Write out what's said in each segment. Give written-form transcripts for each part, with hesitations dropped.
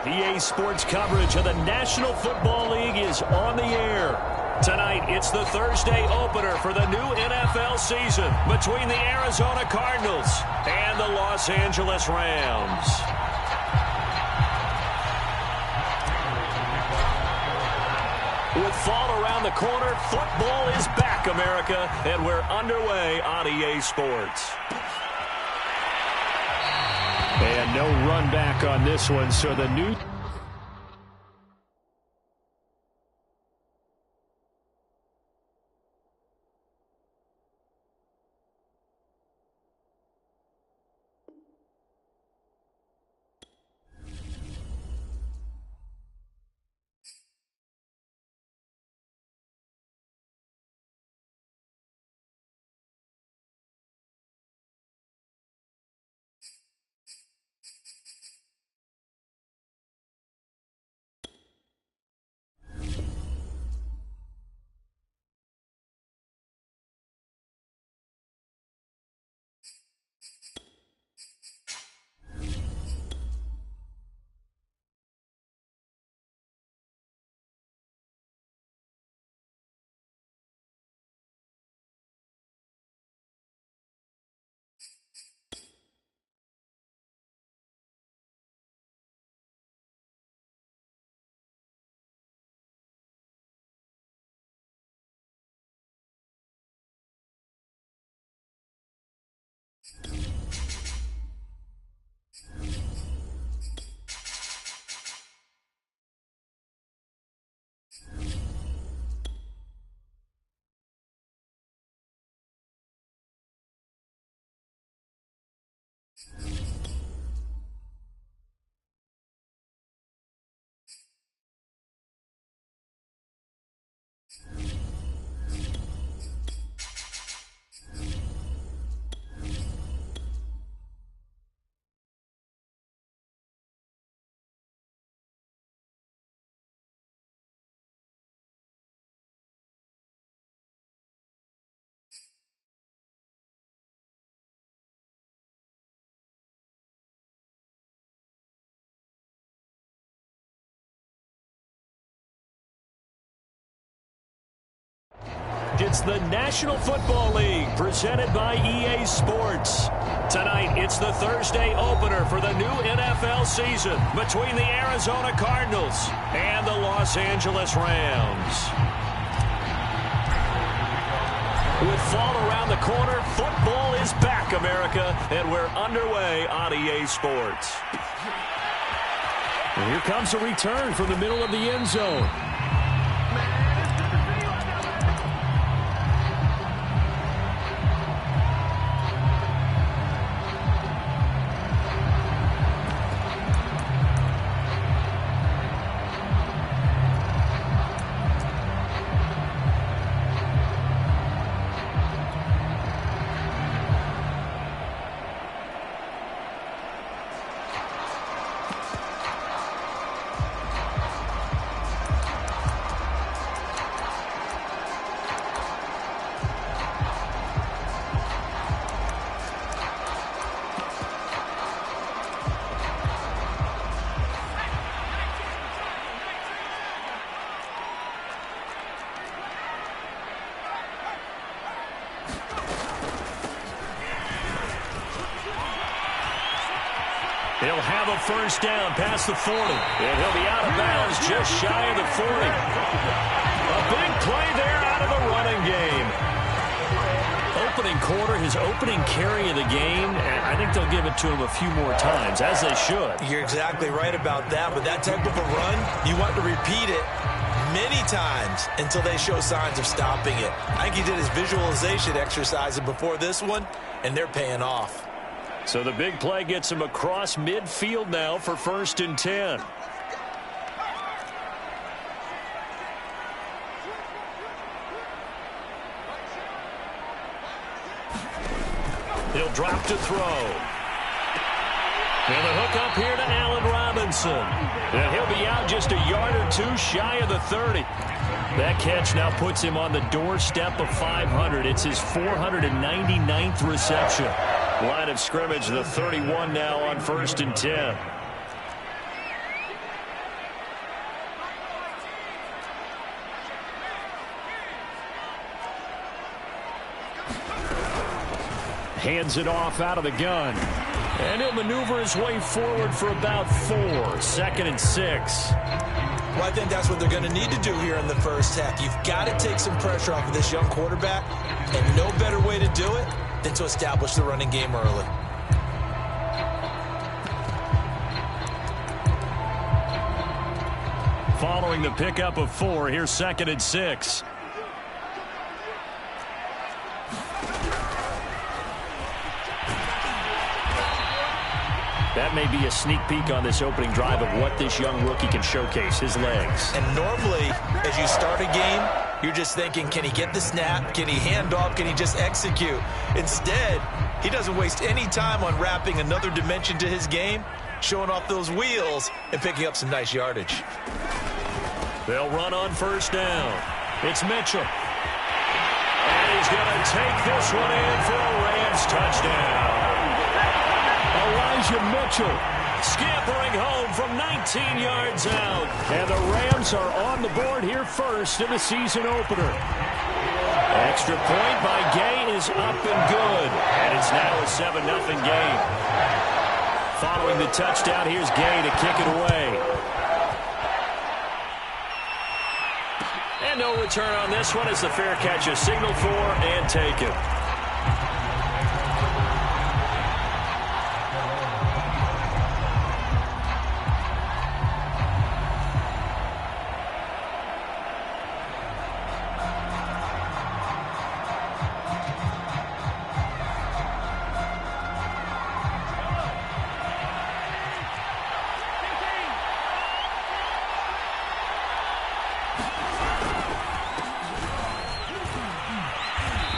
EA Sports coverage of the National Football League is on the air. Tonight, it's the Thursday opener for the new NFL season between the Arizona Cardinals and the Los Angeles Rams. With fall around the corner, football is back, America, and we're underway on EA Sports. And no run back on this one, so the new... It's the National Football League presented by EA Sports. Tonight, it's the Thursday opener for the new NFL season between the Arizona Cardinals and the Los Angeles Rams. With fall around the corner, football is back, America, and we're underway on EA Sports. And here comes a return from the middle of the end zone. He'll have a first down past the 40. And he'll be out of bounds just shy of the 40. A big play there out of the running game. Opening quarter, his opening carry of the game, and I think they'll give it to him a few more times, as they should. You're exactly right about that, but that type of a run, you want to repeat it many times until they show signs of stopping it. I think he did his visualization exercise before this one, and they're paying off. So the big play gets him across midfield now for 1st and 10. He'll drop to throw. And the hook up here to Allen Robinson. And he'll be out just a yard or two shy of the 30. That catch now puts him on the doorstep of 500. It's his 499th reception. Line of scrimmage, the 31 now on 1st and 10. hands it off out of the gun. And he'll maneuver his way forward for about 4. 2nd and 6. Well, I think that's what they're going to need to do here in the first half. You've got to take some pressure off of this young quarterback, and no better way to do it than to establish the running game early. Following the pickup of 4, here's 2nd and 6. That may be a sneak peek on this opening drive of what this young rookie can showcase, his legs. And normally, as you start a game, you're just thinking, can he get the snap? Can he hand off? Can he just execute? Instead, he doesn't waste any time unwrapping another dimension to his game, showing off those wheels and picking up some nice yardage. They'll run on 1st down. It's Mitchell. And he's going to take this one in for a Rams touchdown. Elijah Mitchell scampering home from 19 yards out. And the Rams are on the board here first in the season opener. Extra point by Gay is up and good. And it's now a 7-0 game. Following the touchdown, here's Gay to kick it away. And no return on this one as the fair catch is signaled for and taken.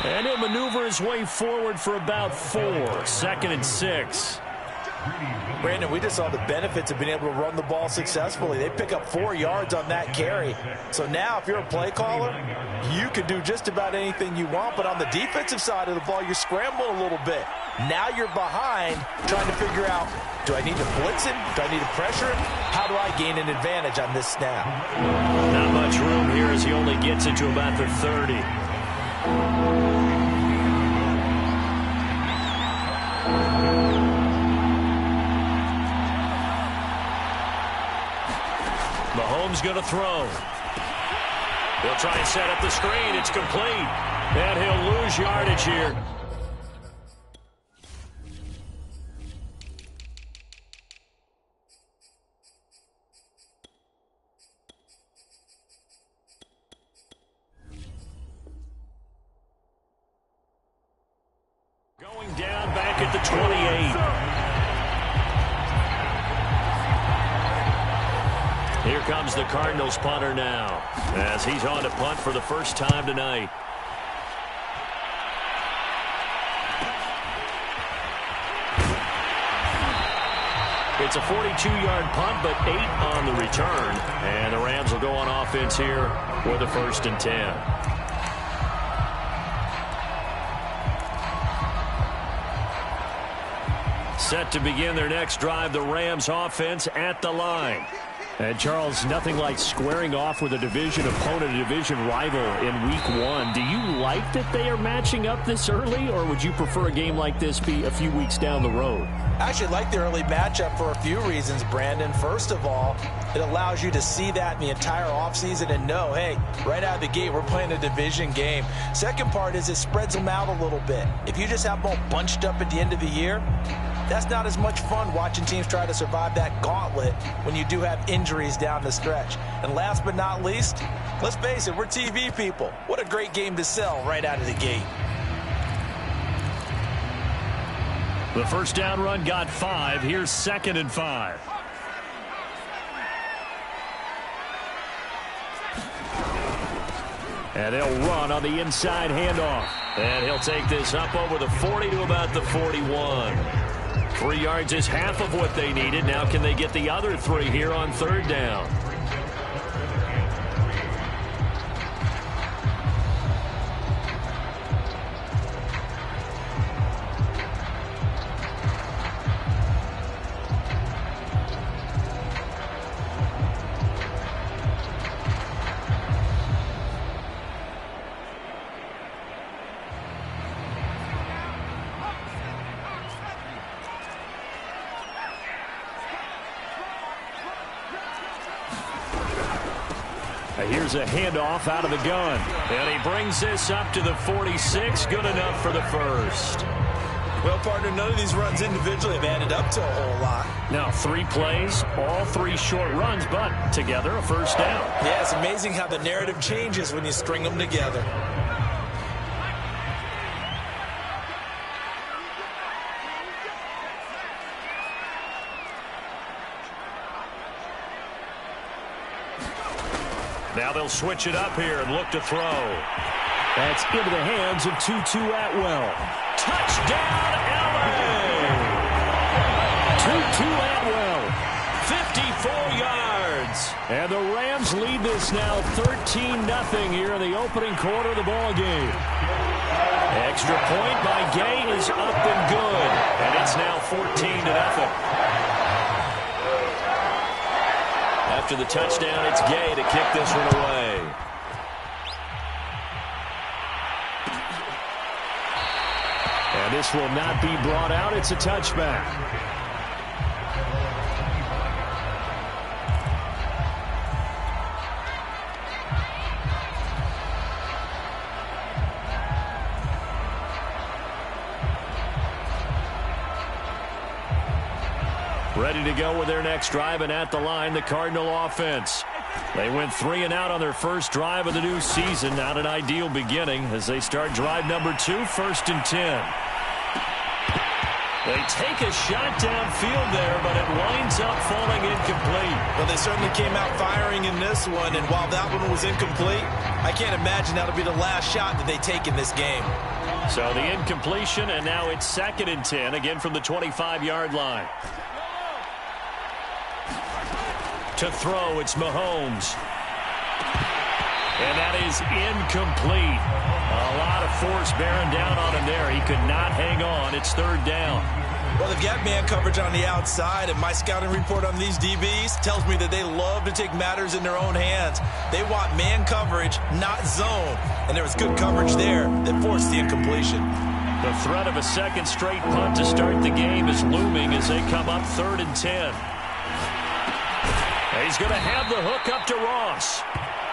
And he'll maneuver his way forward for about 4. 2nd and 6. Brandon, we just saw the benefits of being able to run the ball successfully. They pick up 4 yards on that carry. So now if you're a play caller, you can do just about anything you want. But on the defensive side of the ball, you're scrambling a little bit. Now you're behind trying to figure out, do I need to blitz him? Do I need to pressure him? How do I gain an advantage on this snap? Not much room here as he only gets it to about the 30. Mahomes going to throw. He'll try and set up the screen. It's complete. And he'll lose yardage here. Going down back at the 28. Here comes the Cardinals punter now as he's on to punt for the first time tonight. It's a 42-yard punt, but 8 on the return. And the Rams will go on offense here with a 1st and 10. Set to begin their next drive, the Rams offense at the line. And, Charles, nothing like squaring off with a division opponent, a division rival in Week 1. Do you like that they are matching up this early, or would you prefer a game like this be a few weeks down the road? I actually like the early matchup for a few reasons, Brandon. First of all, it allows you to see that in the entire offseason and know, hey, right out of the gate, we're playing a division game. Second part is it spreads them out a little bit. If you just have them all bunched up at the end of the year, that's not as much fun watching teams try to survive that gauntlet when you do have injuries down the stretch. And last but not least, let's face it, we're TV people. What a great game to sell right out of the gate. The first down run got 5. Here's 2nd and 5. And they'll run on the inside handoff. And he'll take this up over the 40 to about the 41. 3 yards is half of what they needed. Now can they get the other 3 here on 3rd down? Here's a handoff out of the gun. And he brings this up to the 46. Good enough for the first. Well, partner, none of these runs individually have added up to a whole lot. Now, 3 plays, all 3 short runs, but together a first down. Yeah, it's amazing how the narrative changes when you string them together. Now they'll switch it up here and look to throw. That's into the hands of Tutu Atwell. Touchdown, LA! Tutu Atwell, 54 yards. And the Rams lead this now 13-0 here in the opening quarter of the ball game. Extra point by Gay is up and good. And it's now 14-0. After the touchdown, it's Gay to kick this one away. And this will not be brought out. It's a touchback. Ready to go with their next drive, and at the line, the Cardinal offense. They went 3 and out on their first drive of the new season. Not an ideal beginning as they start drive number 2, 1st and 10. They take a shot downfield there, but it winds up falling incomplete. Well, they certainly came out firing in this one, and while that one was incomplete, I can't imagine that'll be the last shot that they take in this game. So the incompletion, and now it's 2nd and 10, again from the 25-yard line. To throw, it's Mahomes. And that is incomplete. A lot of force bearing down on him there. He could not hang on. It's 3rd down. Well, they've got man coverage on the outside, and my scouting report on these DBs tells me that they love to take matters in their own hands. They want man coverage, not zone. And there was good coverage there that forced the incompletion. The threat of a second straight punt to start the game is looming as they come up 3rd and 10. He's going to have the hook up to Ross.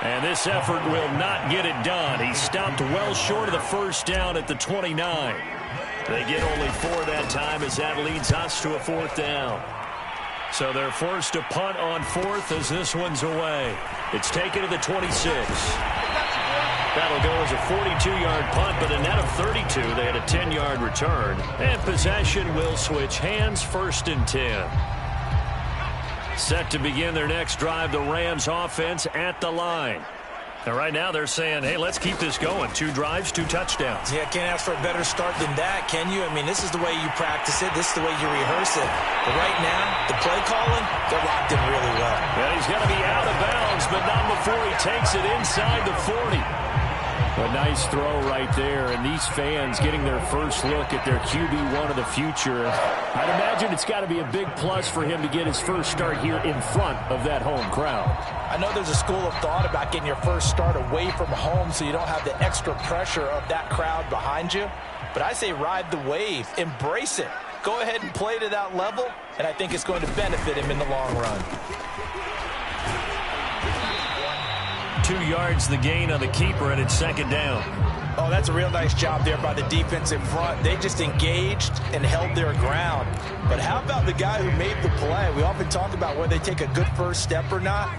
And this effort will not get it done. He stopped well short of the first down at the 29. They get only 4 that time as that leads us to a 4th down. So they're forced to punt on 4th as this one's away. It's taken to the 26. That'll go as a 42-yard punt, but a net of 32. They had a 10-yard return. And possession will switch hands, 1st and 10. Set to begin their next drive, the Rams offense at the line. And right now they're saying, hey, let's keep this going. 2 drives, 2 touchdowns. Yeah, can't ask for a better start than that, can you? I mean, this is the way you practice it. This is the way you rehearse it. But right now, the play calling, they're locked in really well. And he's going to be out of bounds, but not before he takes it inside the 40. A nice throw right there, and these fans getting their first look at their QB1 of the future. I'd imagine it's got to be a big plus for him to get his first start here in front of that home crowd. I know there's a school of thought about getting your first start away from home so you don't have the extra pressure of that crowd behind you. But I say ride the wave, embrace it. Go ahead and play to that level, and I think it's going to benefit him in the long run. 2 yards the gain on the keeper, and it's 2nd down. Oh, that's a real nice job there by the defensive front. They just engaged and held their ground. But how about the guy who made the play? We often talk about whether they take a good first step or not.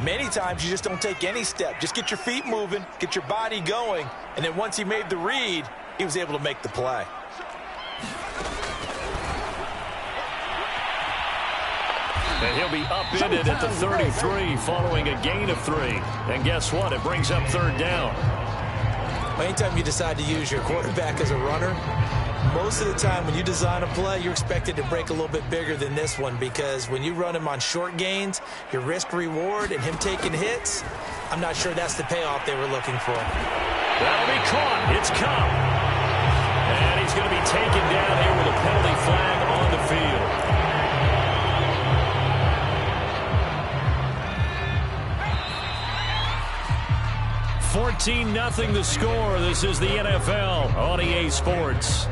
Many times you just don't take any step. Just get your feet moving, get your body going, and then once he made the read, he was able to make the play. And he'll be upended at the 33 following a gain of 3. And guess what? It brings up 3rd down. Anytime you decide to use your quarterback as a runner, most of the time when you design a play, you're expected to break a little bit bigger than this one, because when you run him on short gains, your risk-reward and him taking hits, I'm not sure that's the payoff they were looking for. That'll be caught. It's Cobb. And he's going to be taken down here with a penalty flag on the field. 14-0 the score. This is the NFL on EA Sports.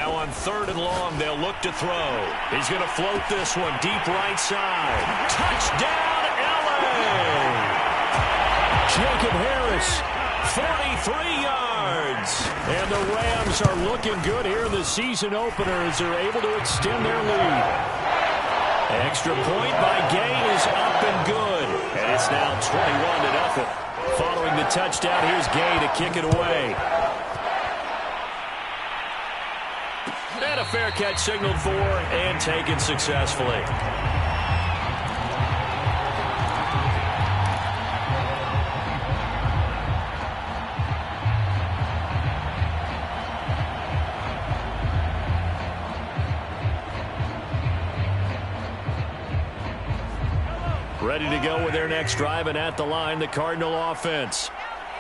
Now on 3rd and long, they'll look to throw. He's going to float this one deep right side. Touchdown, LA! Jacob Harris, 43 yards. And the Rams are looking good here in the season opener as they're able to extend their lead. Extra point by Gay is up and good. And it's now 21-0. Following the touchdown, here's Gay to kick it away. And a fair catch signaled for and taken successfully. Ready to go with their next drive, and at the line, the Cardinal offense.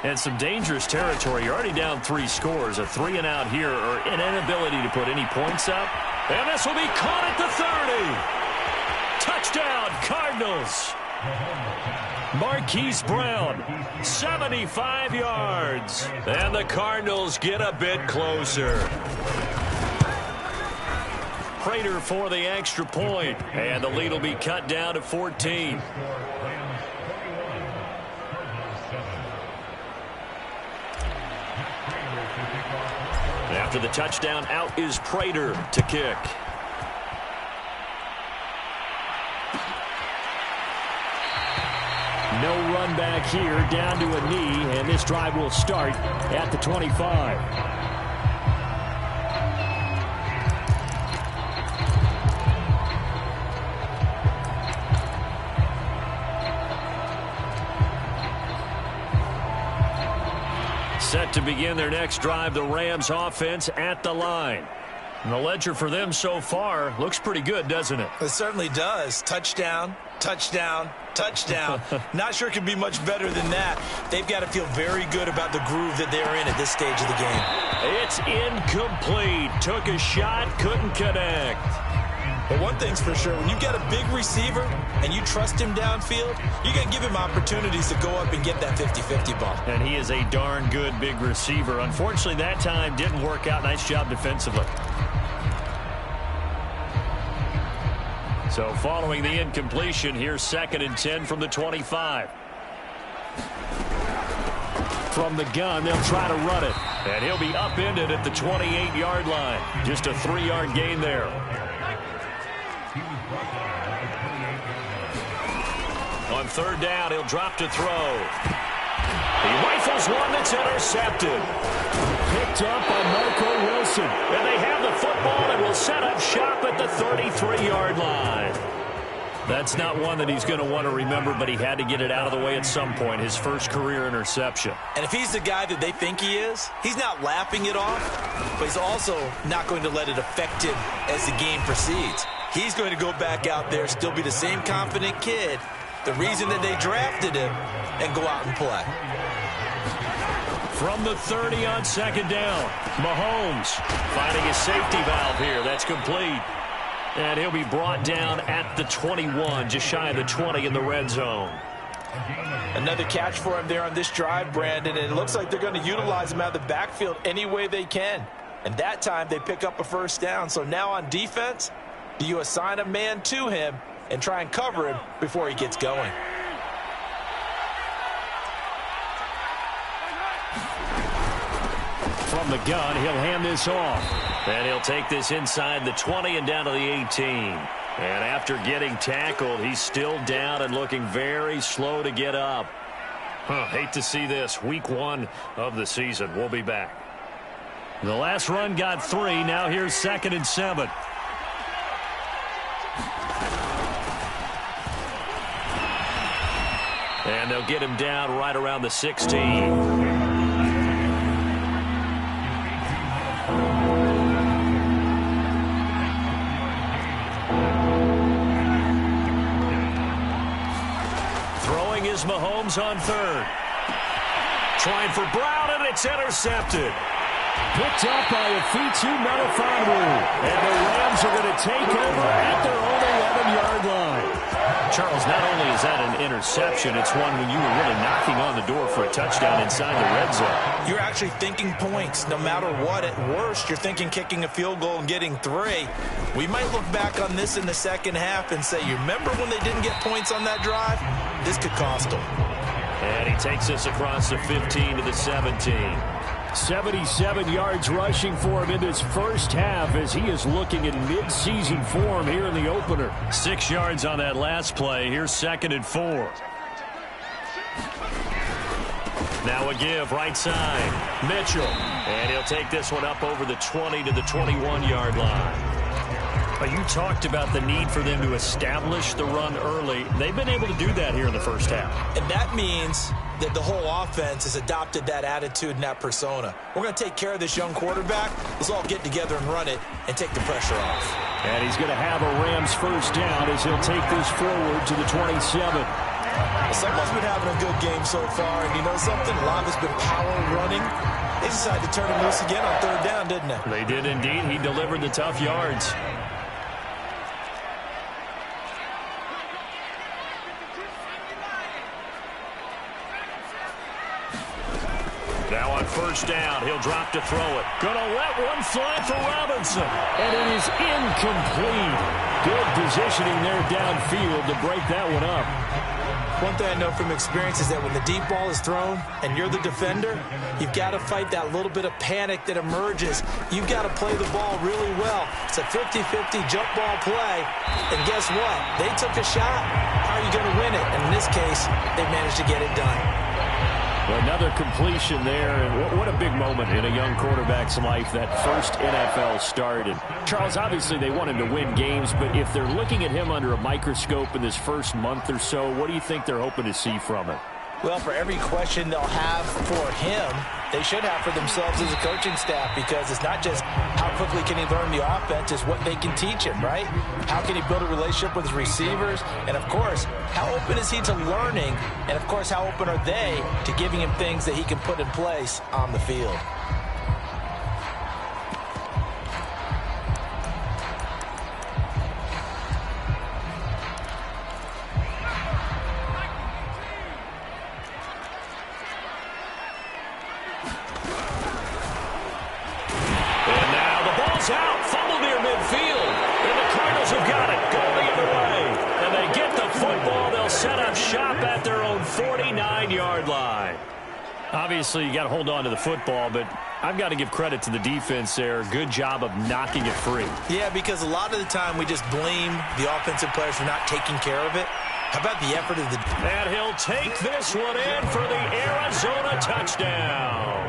And some dangerous territory. You're already down 3 scores. A 3-and-out here, or an inability to put any points up. And this will be caught at the 30. Touchdown, Cardinals. Marquise Brown, 75 yards. And the Cardinals get a bit closer. Prater for the extra point. And the lead will be cut down to 14. After the touchdown, out is Prater to kick. No run back here, down to a knee, and this drive will start at the 25. Set to begin their next drive, the Rams offense at the line. And the ledger for them so far looks pretty good, doesn't it? It certainly does. Touchdown, touchdown, touchdown. Not sure it could be much better than that. They've got to feel very good about the groove that they're in at this stage of the game. It's incomplete. Took a shot, couldn't connect. But one thing's for sure, when you've got a big receiver and you trust him downfield, you got to give him opportunities to go up and get that 50-50 ball. And he is a darn good big receiver. Unfortunately, that time didn't work out. Nice job defensively. So following the incompletion, here's 2nd and 10 from the 25. From the gun, they'll try to run it. And he'll be upended at the 28-yard line. Just a 3-yard gain there. On 3rd down, he'll drop to throw. He rifles one that's intercepted. Picked up by Marco Wilson. And they have the football and will set up shop at the 33-yard line. That's not one that he's going to want to remember, but he had to get it out of the way at some point. His first career interception. And if he's the guy that they think he is, he's not laughing it off, but he's also not going to let it affect him as the game proceeds. He's going to go back out there, still be the same confident kid, the reason that they drafted him, and go out and play. From the 30 on 2nd down, Mahomes finding a safety valve here. That's complete. And he'll be brought down at the 21, just shy of the 20 in the red zone. Another catch for him there on this drive, Brandon, and it looks like they're going to utilize him out of the backfield any way they can. And that time they pick up a 1st down. So now on defense, do you assign a man to him and try and cover him before he gets going? From the gun, he'll hand this off. And he'll take this inside the 20 and down to the 18. And after getting tackled, he's still down and looking very slow to get up. Hate to see this. Week 1 of the season. We'll be back. The last run got 3. Now here's 2nd and 7. And they'll get him down right around the 16. Is Mahomes on 3rd. Trying for Brown, and it's intercepted. Picked up by Afitu Melifonwu. And the Rams are going to take over at their own 11-yard line. Charles, not only is that an interception, it's one when you were really knocking on the door for a touchdown inside the red zone. You're actually thinking points no matter what. At worst, you're thinking kicking a field goal and getting 3. We might look back on this in the second half and say, you remember when they didn't get points on that drive? This could cost them. And he takes us across the 15 to the 17. 77 yards rushing for him in this first half as he is looking in mid-season form here in the opener. 6 yards on that last play. Here's 2nd and 4. Now a give right side. Mitchell. And he'll take this one up over the 20 to the 21-yard line. You talked about the need for them to establish the run early. They've been able to do that here in the first half. And that means that the whole offense has adopted that attitude and that persona. We're going to take care of this young quarterback. Let's all get together and run it and take the pressure off. And he's going to have a Rams first down as he'll take this forward to the 27. Well, someone's been having a good game so far, and you know something? A lot of it's been power running. They decided to turn him loose again on 3rd down, didn't they? They did indeed. He delivered the tough yards. Now on first down, he'll drop to throw it. Gonna let one fly for Robinson. And it is incomplete. Good positioning there downfield to break that one up. One thing I know from experience is that when the deep ball is thrown and you're the defender, you've got to fight that little bit of panic that emerges. You've got to play the ball really well. It's a 50-50 jump ball play. And guess what? They took a shot. How are you going to win it? And in this case, they managed to get it done. Another completion there, and what a big moment in a young quarterback's life, that first NFL start. And Charles, obviously they want him to win games, but if they're looking at him under a microscope in this first month or so, what do you think they're hoping to see from him? Well, for every question they'll have for him, they should have for themselves as a coaching staff, because it's not just how quickly can he learn the offense, it's what they can teach him, right? How can he build a relationship with his receivers? And, of course, how open is he to learning? And, of course, how open are they to giving him things that he can put in place on the field? Out, fumble near midfield, and the Cardinals have got it. Go the other way, and they get the football. They'll set up shop at their own 49-yard line. Obviously, you got to hold on to the football, but I've got to give credit to the defense there. Good job of knocking it free. Yeah, because a lot of the time we just blame the offensive players for not taking care of it. How about the effort of the... And he'll take this one in for the Arizona touchdown.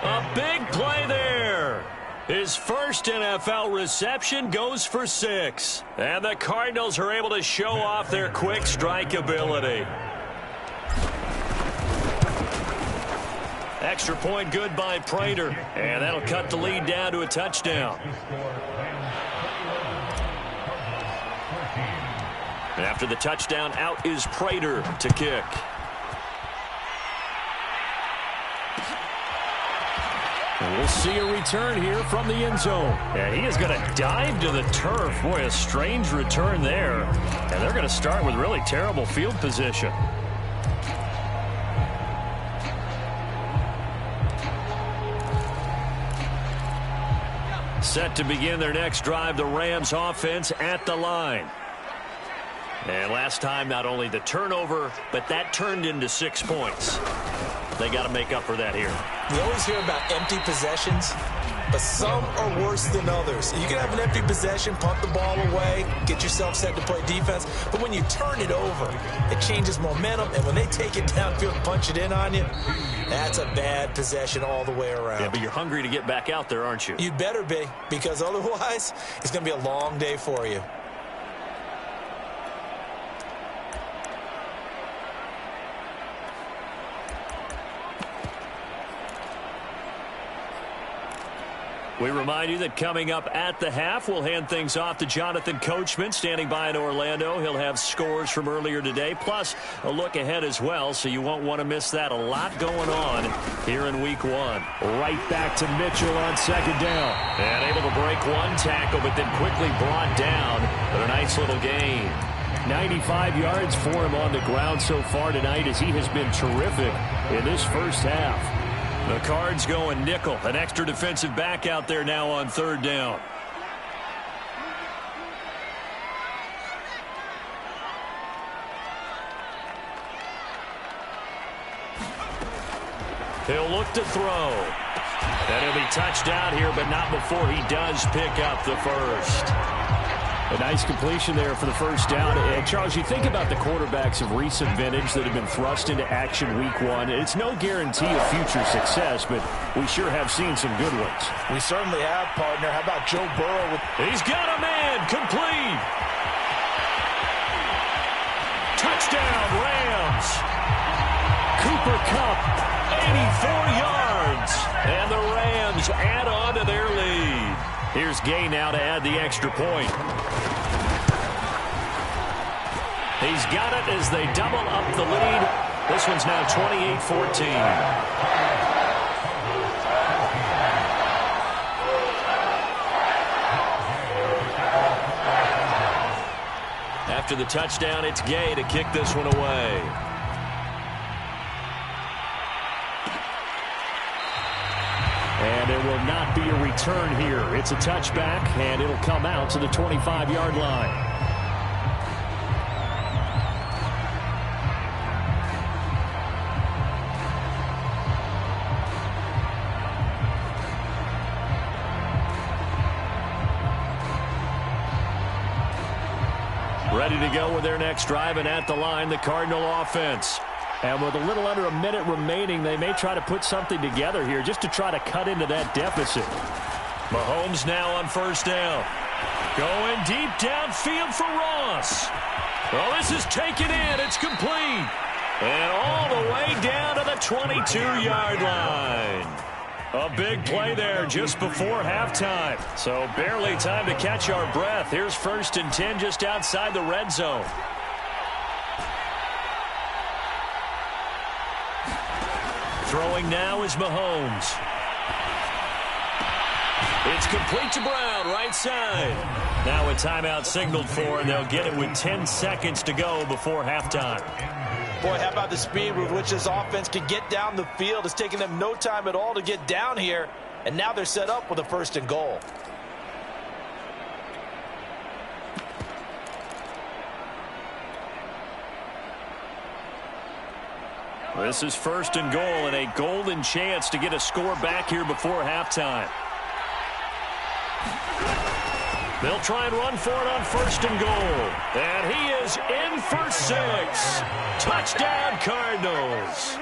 A big play there. His first NFL reception goes for 6. And the Cardinals are able to show off their quick strike ability. Extra point good by Prater. And that'll cut the lead down to a touchdown. After the touchdown, out is Prater to kick. We'll see a return here from the end zone. And he is going to dive to the turf. Boy, a strange return there. And they're going to start with really terrible field position. Set to begin their next drive, the Rams offense at the line. And last time, not only the turnover, but that turned into 6 points. They got to make up for that here. We always hear about empty possessions, but some are worse than others. You can have an empty possession, punt the ball away, get yourself set to play defense, but when you turn it over, it changes momentum, and when they take it downfield and punch it in on you, that's a bad possession all the way around. Yeah, but you're hungry to get back out there, aren't you? You better be, because otherwise, it's going to be a long day for you. We remind you that coming up at the half, we'll hand things off to Jonathan Coachman, standing by in Orlando. He'll have scores from earlier today, plus a look ahead as well, so you won't want to miss that. A lot going on here in Week 1. Right back to Mitchell on second down. And able to break one tackle, but then quickly brought down. But a nice little gain. 95 yards for him on the ground so far tonight as he has been terrific in this first half. The Cards going nickel. An extra defensive back out there now on 3rd down. He'll look to throw. And he'll be touched out here, but not before he does pick up the first. A nice completion there for the first down. And Charles, you think about the quarterbacks of recent vintage that have been thrust into action week 1. It's no guarantee of future success, but we sure have seen some good ones. We certainly have, partner. How about Joe Burrow? He's got a man. Complete. Touchdown, Rams. Cooper Kupp, 84 yards. And the Rams add on to their lead. Here's Gay now to add the extra point. He's got it as they double up the lead. This one's now 28-14. After the touchdown, it's Gay to kick this one away. And there will not be a return here. It's a touchback, and it'll come out to the 25-yard line. Ready to go with their next drive, and at the line, the Cardinal offense. And with a little under a minute remaining, they may try to put something together here just to try to cut into that deficit. Mahomes now on 1st down. Going deep downfield for Ross. Well, this is taken in. It's complete. And all the way down to the 22-yard line. A big play there just before halftime. So barely time to catch our breath. Here's 1st and 10 just outside the red zone. Throwing now is Mahomes. It's complete to Brown, right side. Now a timeout signaled for, and they'll get it with 10 seconds to go before halftime. Boy, how about the speed with which this offense can get down the field? It's taking them no time at all to get down here, and now they're set up with a 1st and goal. This is 1st and goal, and a golden chance to get a score back here before halftime. They'll try and run for it on 1st and goal. And he is in for 6. Touchdown, Cardinals.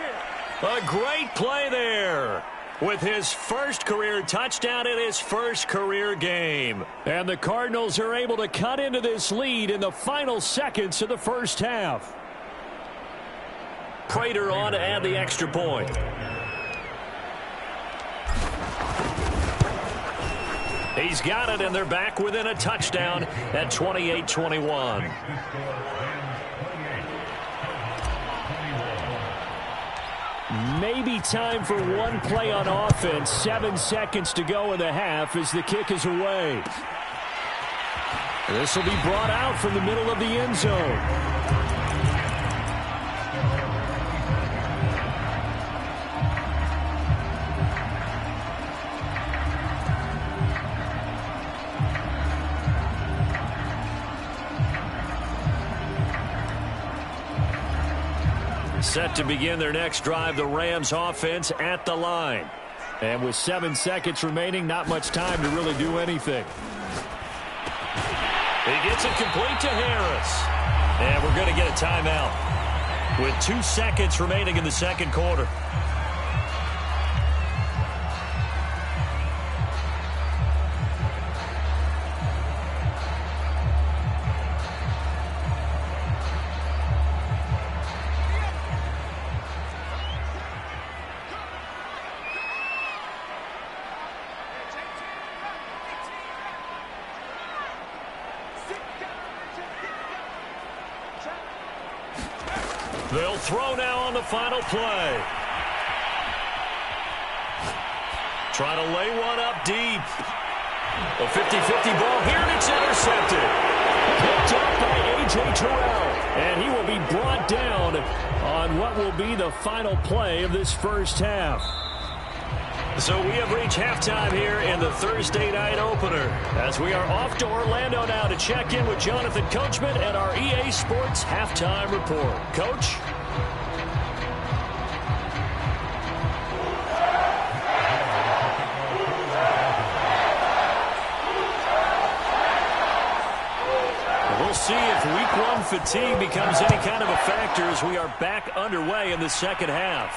A great play there with his first career touchdown in his first career game. And the Cardinals are able to cut into this lead in the final seconds of the first half. Prater on to add the extra point. He's got it, and they're back within a touchdown at 28-21. Maybe time for one play on offense. 7 seconds to go in the half as the kick is away. This will be brought out from the middle of the end zone. Set to begin their next drive, the Rams offense at the line. And with 7 seconds remaining, not much time to really do anything. He gets it complete to Harris. And we're going to get a timeout with 2 seconds remaining in the second quarter. They'll throw now on the final play. Trying to lay one up deep. A 50-50 ball here, and it's intercepted. Picked up by A.J. Terrell. And he will be brought down on what will be the final play of this first half. So we have reached halftime here in the Thursday night opener, as we are off to Orlando now to check in with Jonathan Coachman and our EA Sports Halftime Report. Coach? We'll see if week one fatigue becomes any kind of a factor as we are back underway in the second half.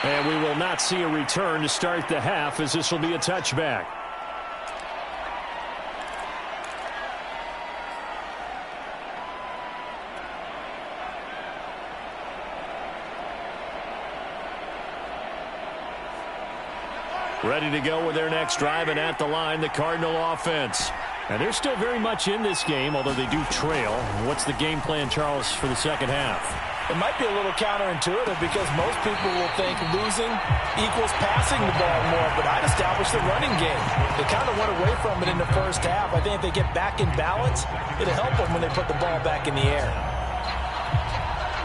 And we will not see a return to start the half, as this will be a touchback. Ready to go with their next drive, and at the line, the Cardinal offense. And they're still very much in this game, although they do trail. What's the game plan, Charles, for the second half? It might be a little counterintuitive because most people will think losing equals passing the ball more, but I'd establish the running game. They kind of went away from it in the first half. I think if they get back in balance, it'll help them when they put the ball back in the air.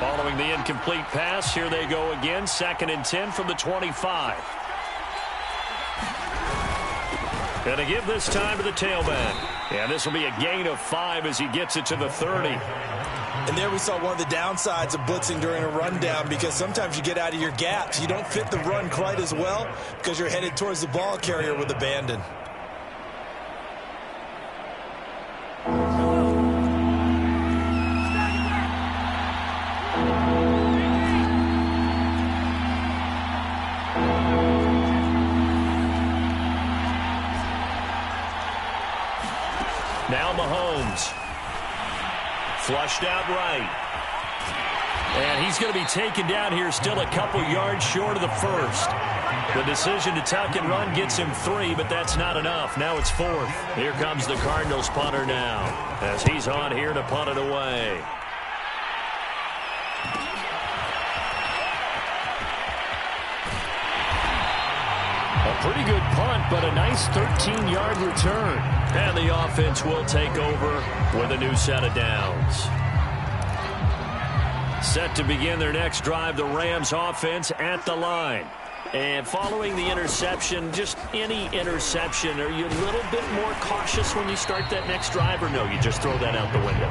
Following the incomplete pass, here they go again, 2nd and 10 from the 25. And to give this time to the tailback. And this will be a gain of 5 as he gets it to the 30. And there we saw one of the downsides of blitzing during a rundown, because sometimes you get out of your gaps. You don't fit the run quite as well because you're headed towards the ball carrier with abandon. Now Mahomes. Flushed out right. And he's going to be taken down here, still a couple yards short of the first. The decision to tuck and run gets him 3, but that's not enough. Now it's 4th. Here comes the Cardinals punter now, as he's on here to punt it away. A pretty good punt, but a nice 13-yard return. And the offense will take over with a new set of downs. Set to begin their next drive, the Rams offense at the line. And following the interception, just any interception, are you a little bit more cautious when you start that next drive, or no, you just throw that out the window?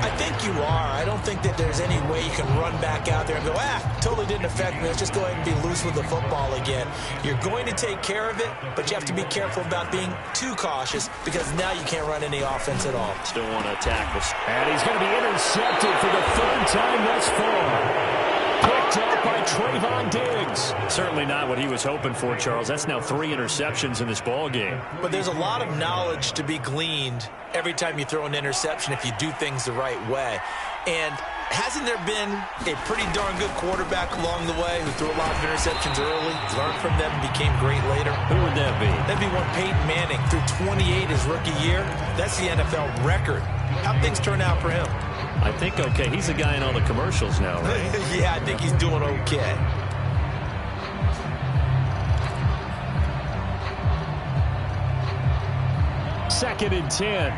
I think you are. I don't think that there's any way you can run back out there and go, totally didn't affect me. Let's just go ahead and be loose with the football again. You're going to take care of it, but you have to be careful about being too cautious, because now you can't run any offense at all. Still want to attack this. And he's going to be intercepted for the 3rd time thus far. Picked up by Trayvon Diggs. Certainly not what he was hoping for, Charles. That's now 3 interceptions in this ball game. But there's a lot of knowledge to be gleaned every time you throw an interception if you do things the right way. And hasn't there been a pretty darn good quarterback along the way who threw a lot of interceptions early, learned from them, and became great later? Who would that be? That'd be one Peyton Manning, threw 28 his rookie year. That's the NFL record. How'd things turn out for him? I think okay. He's a guy in all the commercials now, right? Yeah, I think he's doing okay. Second and 10.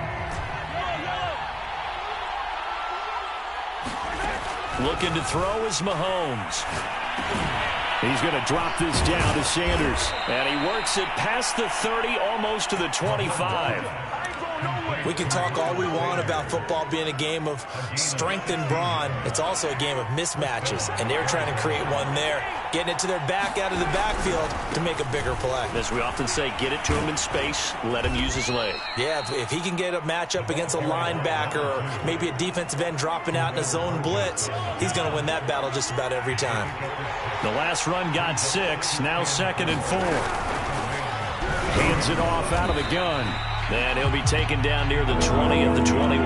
Looking to throw is Mahomes. He's going to drop this down to Sanders. And he works it past the 30, almost to the 25. We can talk all we want about football being a game of strength and brawn. It's also a game of mismatches, and they're trying to create one there, getting it to their back out of the backfield to make a bigger play. As we often say, get it to him in space, let him use his leg. Yeah, if he can get a matchup against a linebacker or maybe a defensive end dropping out in a zone blitz, he's going to win that battle just about every time. The last run got 6, now 2nd and 4. Hands it off out of the gun. And he'll be taken down near the 20 at the 21.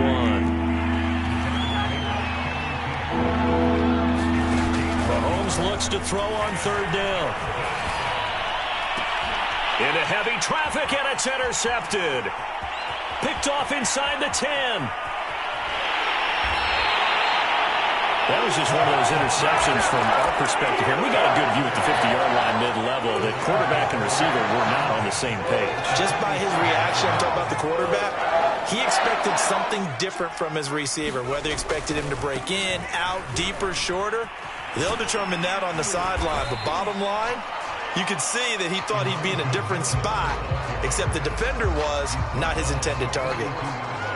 Mahomes looks to throw on 3rd down. Into heavy traffic, and it's intercepted. Picked off inside the 10. That was just one of those interceptions from our perspective here. We got a good view at the 50-yard line mid-level that quarterback and receiver were not on the same page. Just by his reaction, I'm talking about the quarterback, he expected something different from his receiver, whether he expected him to break in, out, deeper, shorter. They'll determine that on the sideline. But bottom line, you could see that he thought he'd be in a different spot, except the defender was not his intended target.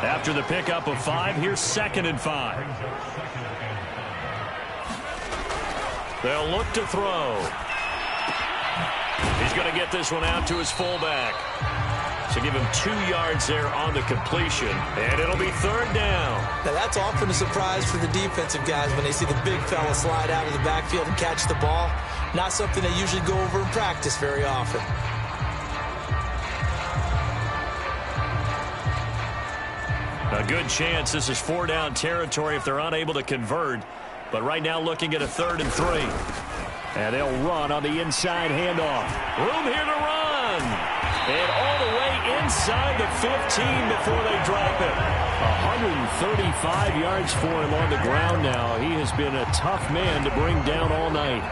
After the pickup of 5, here's 2nd and 5. They'll look to throw. He's going to get this one out to his fullback. So give him 2 yards there on the completion, and it'll be 3rd down. Now that's often a surprise for the defensive guys when they see the big fella slide out of the backfield and catch the ball. Not something they usually go over in practice very often. A good chance this is 4-down territory if they're unable to convert. But right now looking at a 3rd and 3. And they'll run on the inside handoff. Room here to run. And all the way inside the 15 before they drop it. 135 yards for him on the ground now. He has been a tough man to bring down all night.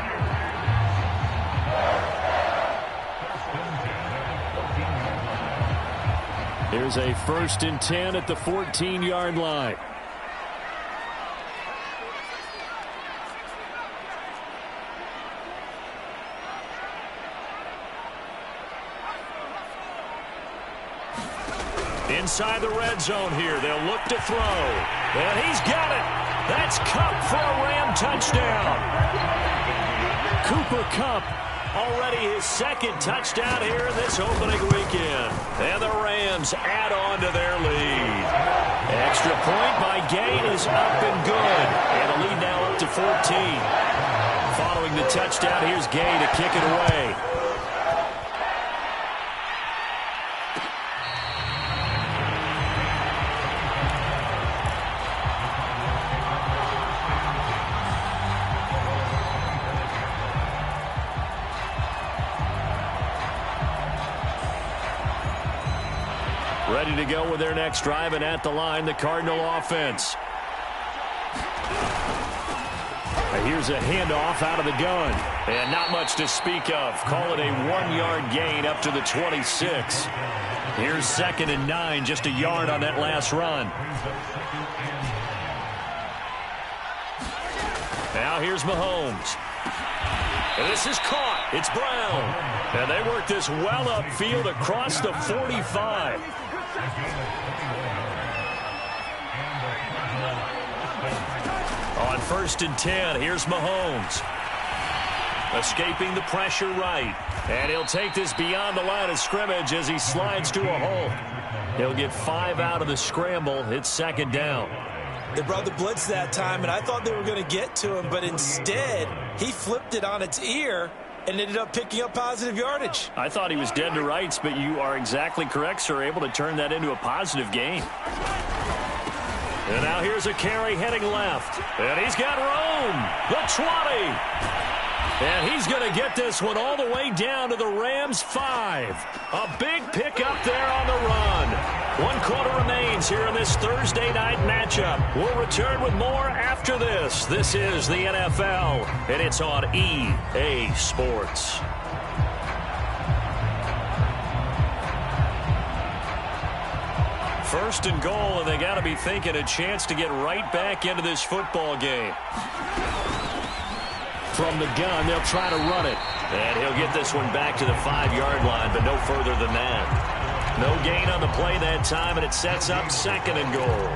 Here's a 1st and 10 at the 14-yard line. Inside the red zone here. They'll look to throw. And he's got it. That's Kupp for a Ram touchdown. Cooper Kupp already his 2nd touchdown here in this opening weekend. And the Rams add on to their lead. Extra point by Gay is up and good. And the lead now up to 14. Following the touchdown, here's Gay to kick it away. Ready to go with their next drive, and at the line, the Cardinal offense. Here's a handoff out of the gun. And not much to speak of. Call it a 1-yard gain up to the 26. Here's 2nd and 9, just a yard on that last run. Now here's Mahomes. And this is caught. It's Brown. And they work this well upfield across the 45. On 1st and 10, here's Mahomes. Escaping the pressure right. And he'll take this beyond the line of scrimmage as he slides to a hole. He'll get 5 out of the scramble. It's 2nd down. They brought the blitz that time, and I thought they were going to get to him, but instead, he flipped it on its ear and ended up picking up positive yardage. I thought he was dead to rights, but you are exactly correct, sir. Able to turn that into a positive gain. And now here's a carry heading left. And he's got room. The 20. And he's going to get this one all the way down to the Rams' 5. A big pickup there on the run. 1 quarter remains here in this Thursday night matchup. We'll return with more after this. This is the NFL, and it's on EA Sports. First and goal, and they got to be thinking a chance to get right back into this football game. From the gun, they'll try to run it. And he'll get this one back to the 5-yard line, but no further than that. No gain on the play that time, and it sets up 2nd and goal.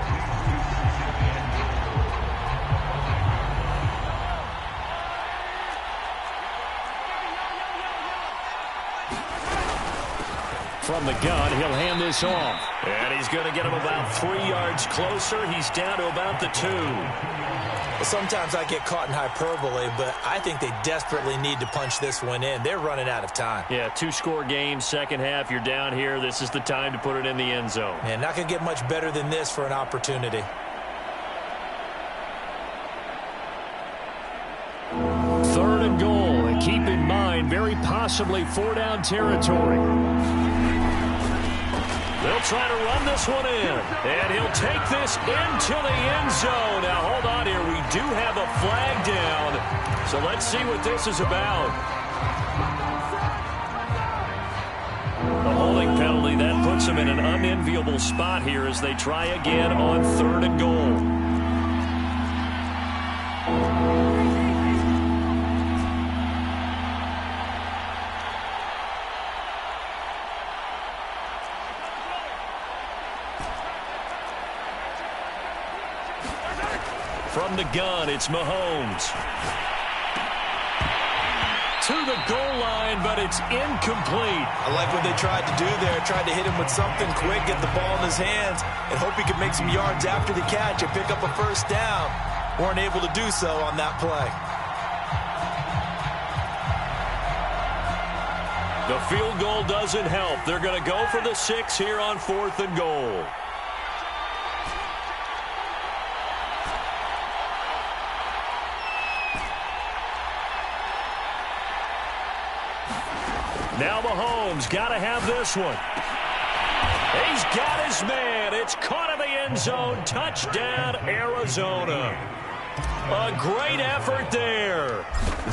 From the gun, he'll hand this off. And he's going to get him about 3 yards closer. He's down to about the 2. Sometimes I get caught in hyperbole, but I think they desperately need to punch this one in. They're running out of time. Yeah, 2-score game, second half. You're down here. This is the time to put it in the end zone. And not going to get much better than this for an opportunity. 3rd and goal. And keep in mind, very possibly 4-down territory. They'll try to run this one in. And he'll take this into the end zone. Now, hold on here. We do have a flag down. So let's see what this is about. The holding penalty, that puts them in an unenviable spot here as they try again on 3rd and goal. From the gun, it's Mahomes. To the goal line, but it's incomplete. I like what they tried to do there. Tried to hit him with something quick, get the ball in his hands, and hope he could make some yards after the catch and pick up a first down. Weren't able to do so on that play. The field goal doesn't help. They're going to go for the 6 here on 4th and goal. Now Mahomes got to have this one. He's got his man. It's caught in the end zone. Touchdown, Arizona. A great effort there.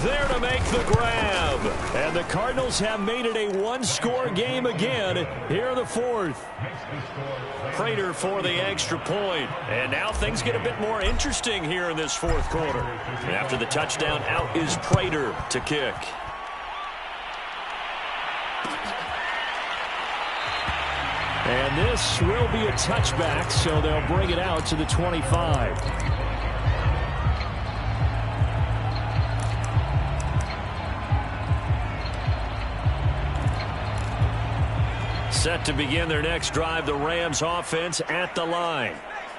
There to make the grab. And the Cardinals have made it a one-score game again here in the 4th. Prater for the extra point. And now things get a bit more interesting here in this 4th quarter. And after the touchdown, out is Prater to kick. And this will be a touchback, so they'll bring it out to the 25. Set to begin their next drive, the Rams offense at the line.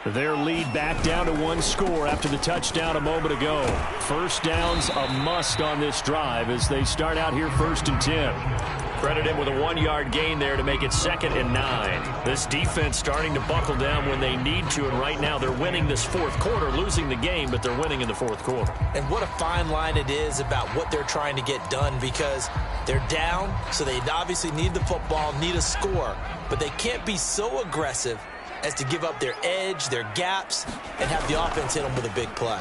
Their lead back down to 1 score after the touchdown a moment ago. First down's a must on this drive as they start out here 1st and 10. Credit him with a 1-yard gain there to make it 2nd and 9. This defense starting to buckle down when they need to, and right now they're winning this 4th quarter, losing the game, but they're winning in the 4th quarter. And what a fine line it is about what they're trying to get done, because they're down, so they obviously need the football, need a score, but they can't be so aggressive as to give up their edge, their gaps, and have the offense hit them with a big play.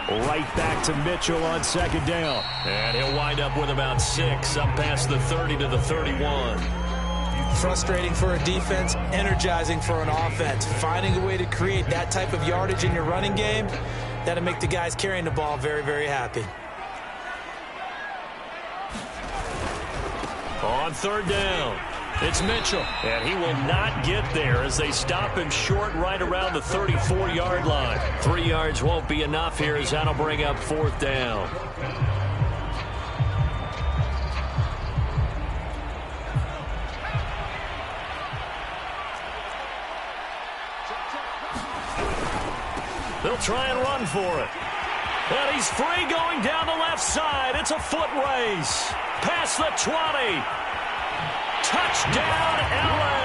Right back to Mitchell on 2nd down. And he'll wind up with about 6, up past the 30 to the 31. Frustrating for a defense, energizing for an offense. Finding a way to create that type of yardage in your running game, that'll make the guys carrying the ball very, very happy. On 3rd down, it's Mitchell. And he will not get there as they stop him short right around the 34-yard line. 3 yards won't be enough here as that'll bring up 4th down. They'll try and run for it. And he's free going down the left side. It's a foot race. Past the 20. Touchdown, L.A.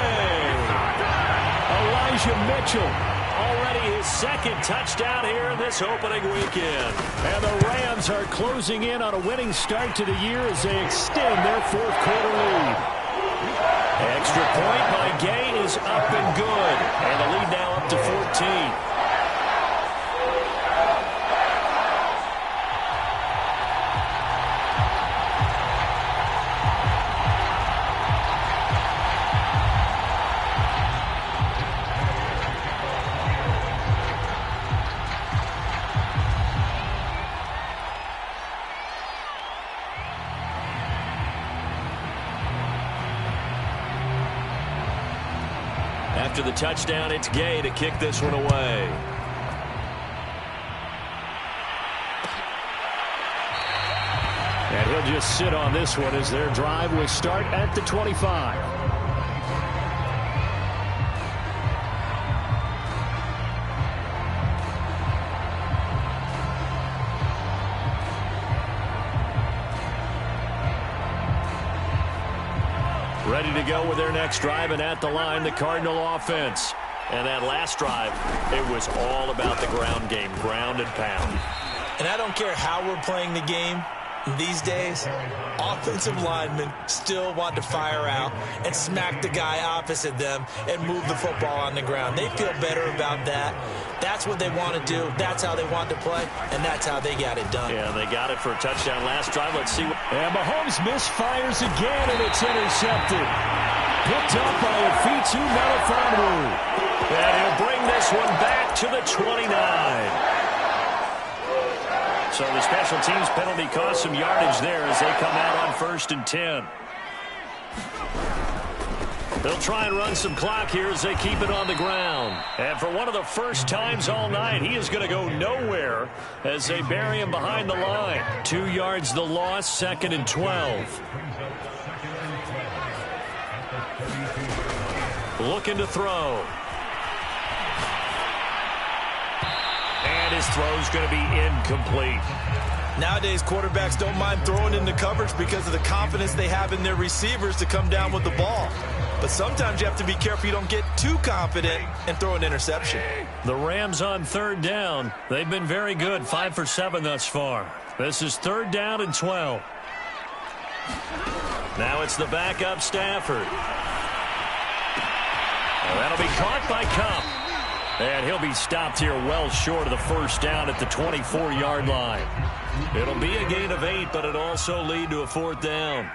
Elijah Mitchell. Already his 2nd touchdown here in this opening weekend. And the Rams are closing in on a winning start to the year as they extend their 4th quarter lead. Extra point by Gay is up and good. And the lead now up to 14. After the touchdown, it's Gay to kick this one away. And he'll just sit on this one as their drive will start at the 25. Ready to go with their next drive, and at the line, the Cardinal offense. And that last drive, it was all about the ground game, ground and pound. And I don't care how we're playing the game. These days, offensive linemen still want to fire out and smack the guy opposite them and move the football on the ground. They feel better about that. That's what they want to do. That's how they want to play, and that's how they got it done. Yeah, they got it for a touchdown last drive. Let's see. And Mahomes misfires again, and it's intercepted. Picked up by Afitu Melifonwu. And he'll bring this one back to the 29. So the special teams penalty cost some yardage there as they come out on 1st and 10. They'll try and run some clock here as they keep it on the ground. And for one of the first times all night, he is going to go nowhere as they bury him behind the line. 2 yards the loss, 2nd and 12. Looking to throw. And his throw's going to be incomplete. Nowadays, quarterbacks don't mind throwing into coverage because of the confidence they have in their receivers to come down with the ball. But sometimes you have to be careful you don't get too confident and throw an interception. The Rams on 3rd down. They've been very good, 5 for 7 thus far. This is 3rd down and 12. Now it's the backup Stafford. That'll be caught by Kupp. And he'll be stopped here well short of the 1st down at the 24-yard line. It'll be a gain of 8, but it'll also lead to a 4th down.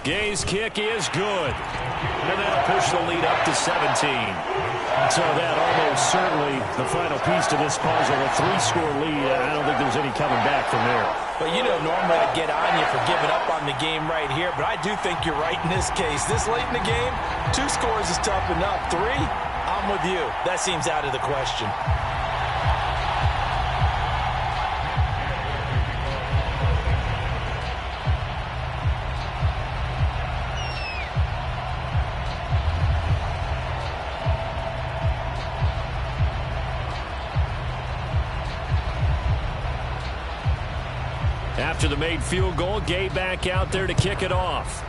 Gay's kick is good. And that'll push the lead up to 17. So that almost certainly the final piece to this puzzle. A 3-score lead. I don't think there's any coming back from there. But you know, normally I get on you for giving up on the game right here, but I do think you're right in this case. This late in the game, 2 scores is tough enough. 3, I'm with you. That seems out of the question. After the made field goal, Gay back out there to kick it off.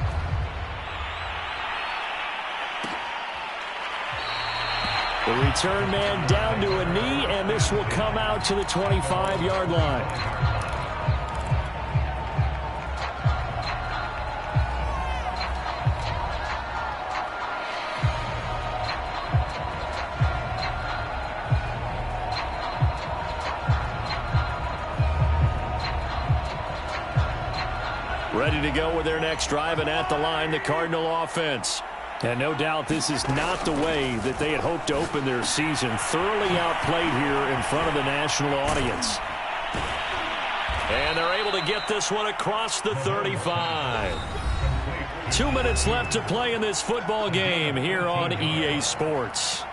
The return man down to a knee, and this will come out to the 25-yard line. Ready to go with their next drive, and at the line, the Cardinal offense. And no doubt this is not the way that they had hoped to open their season. Thoroughly outplayed here in front of the national audience. And they're able to get this one across the 35. 2 minutes left to play in this football game here on EA Sports.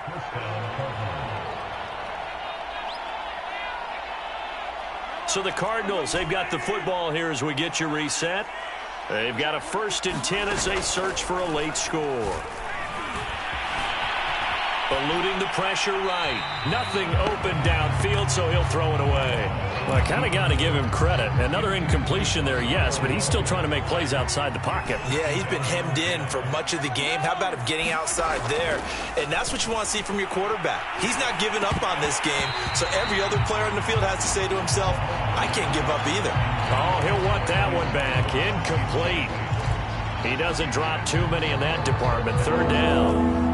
So the Cardinals, they've got the football here as we get you reset. They've got a 1st and 10 as they search for a late score. Eluding the pressure right. Nothing open downfield, so he'll throw it away. Well, I kind of got to give him credit. Another incompletion there, yes, but he's still trying to make plays outside the pocket. Yeah, he's been hemmed in for much of the game. How about him getting outside there? And that's what you want to see from your quarterback. He's not giving up on this game, so every other player on the field has to say to himself, I can't give up either. Oh, he'll want that one back. Incomplete. He doesn't drop too many in that department. 3rd down.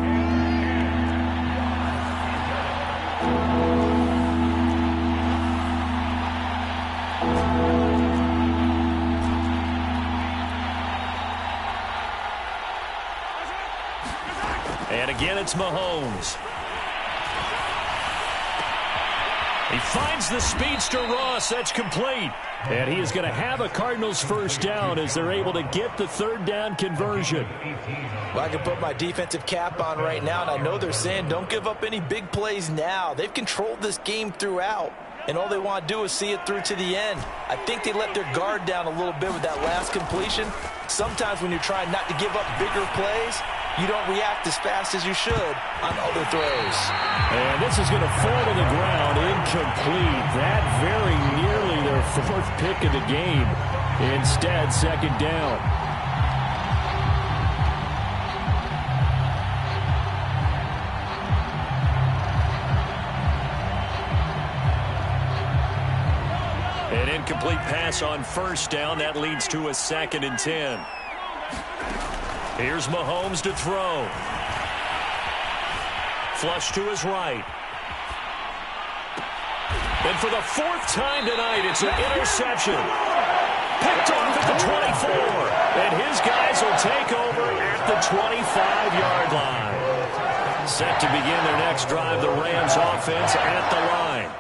And again, it's Mahomes. He finds the speedster Ross. That's complete. And he is going to have a Cardinals 1st down as they're able to get the 3rd down conversion. Well, I can put my defensive cap on right now, and I know they're saying don't give up any big plays now. They've controlled this game throughout, and all they want to do is see it through to the end. I think they let their guard down a little bit with that last completion. Sometimes when you're trying not to give up bigger plays, you don't react as fast as you should on other throws. And this is going to fall to the ground. Incomplete. That very nearly their 4th pick of the game. Instead, 2nd down. Incomplete pass on first down. That leads to a 2nd and 10. Here's Mahomes to throw. Flush to his right. And for the 4th time tonight, it's an interception. Picked off at the 24. And his guys will take over at the 25-yard line. Set to begin their next drive, the Rams offense at the line.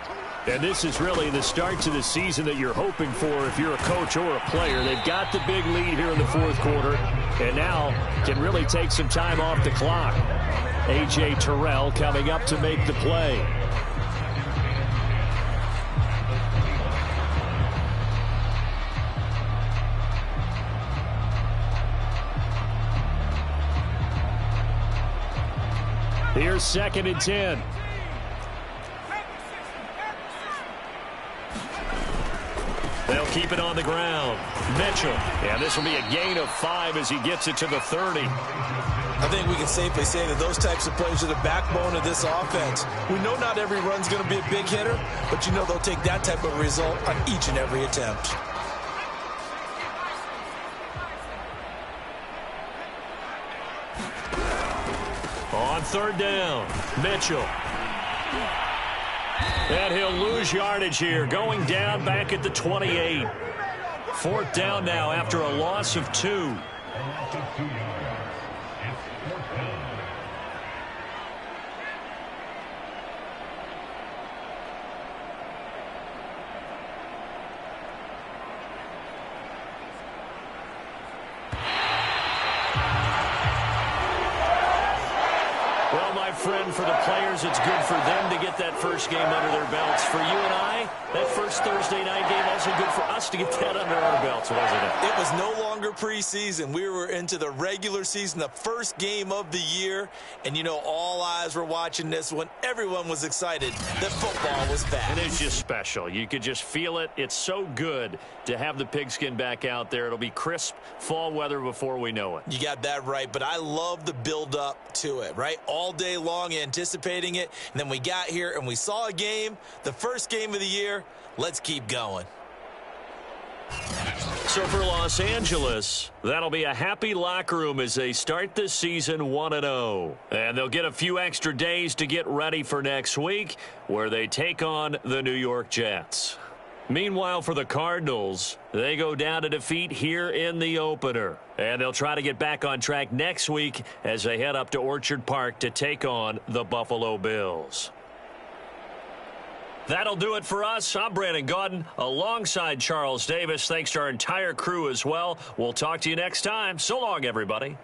And this is really the start to the season that you're hoping for if you're a coach or a player. They've got the big lead here in the 4th quarter, and now can really take some time off the clock. A.J. Terrell coming up to make the play. Here's 2nd and 10. They'll keep it on the ground. Mitchell. And this will be a gain of 5 as he gets it to the 30. I think we can safely say that those types of plays are the backbone of this offense. We know not every run's going to be a big hitter, but you know they'll take that type of result on each and every attempt. On 3rd down, Mitchell. And he'll lose yardage here, going down back at the 28. 4th down now after a loss of 2. Friend, for the players, it's good for them to get that first game under their belts. For you and I, that first Thursday night game, also good for us to get that under our belts, wasn't it? It was no longer preseason. We were into the regular season, the first game of the year. And, you know, all eyes were watching this one. Everyone was excited that football was back. And it's just special. You could just feel it. It's so good to have the pigskin back out there. It'll be crisp fall weather before we know it. You got that right, but I love the build-up to it, right? All day long anticipating it, and then we got here and we saw a game, the first game of the year. Let's keep going. So for Los Angeles, that'll be a happy locker room as they start this season 1-0. And they'll get a few extra days to get ready for next week, where they take on the New York Jets. Meanwhile, for the Cardinals, they go down to defeat here in the opener. And they'll try to get back on track next week as they head up to Orchard Park to take on the Buffalo Bills. That'll do it for us. I'm Brandon Gaudin alongside Charles Davis. Thanks to our entire crew as well. We'll talk to you next time. So long, everybody.